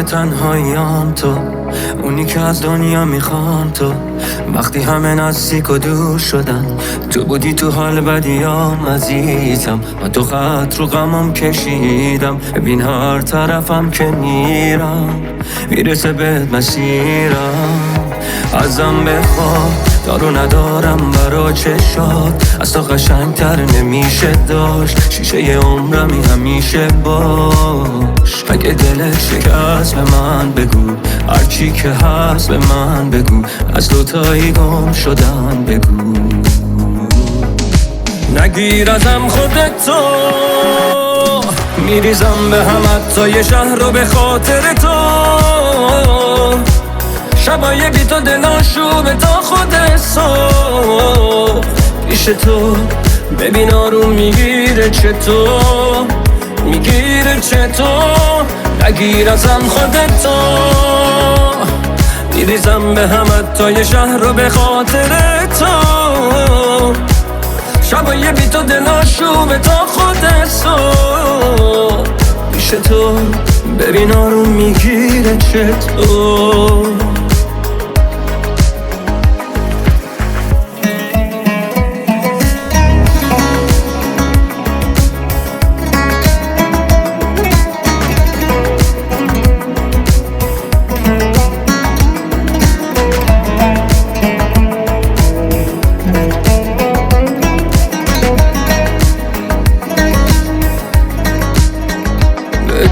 روزای تنهاییام تو، اونی که از دنیا میخوام تو. وقتی همه نزدیک و دور شدن، تو بودی تو حال بدیام عزیزم. و تو خط رو غمم کشیدم، ببین هر طرفم که میرم میرسه بهت مسیرم. ازم بخواه دارو ندارم برا چشات، از تو قشنگتر نمیشه داشت. شیشه عمرمی همیشه باش. اگه دلت شکست به من بگو، هرچی که هست به من بگو، از دوتایی گم شدن بگو. نگیر ازم خودتو، میریزم به هم حتی یه شهر رو به خاطر تو. شبای بی تو دلاشوبه تا خود صبح پیش تو. ببین آروم میگیره چطور، میگیره چطور. نگیر ازم خودتو، میریزم به هم حتی یه شهر رو به خاطر تو. شبای بی تو دلاشوبه تا خود صبح پیش تو. ببین آروم میگیره چطور.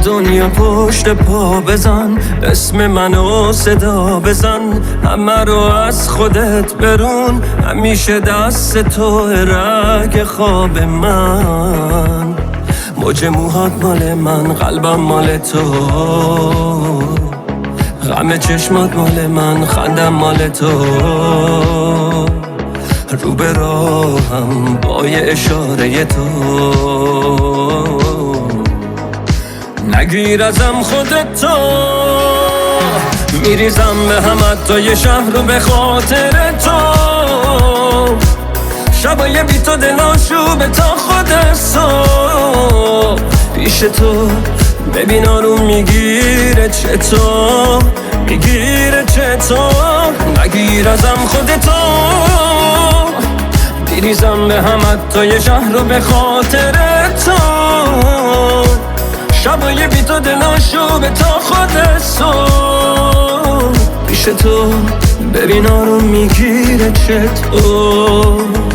دنیا پشت پا بزن، اسم منو صدا بزن. همه رو از خودت برون، همیشه دست تو رگ خواب من. موج موهات مال من، قلبم مال تو. غم چشمات مال من، خندم مال تو. رو به راهم با یه اشاره تو. نگیر ازم خودتو، میریزم به هم حتی یه شهر رو به خاطر تو. شبای بی تو دلاشوبه تا خود صبح پیش تو. ببین آروم میگیره چطور، میگیره چطور. نگیر ازم خودتو، میریزم به هم حتی یه شهر رو به خاطر تو. شبای بی تو دلاشوبه تا خود صبح پیش تو. ببین آروم میگیره چطور.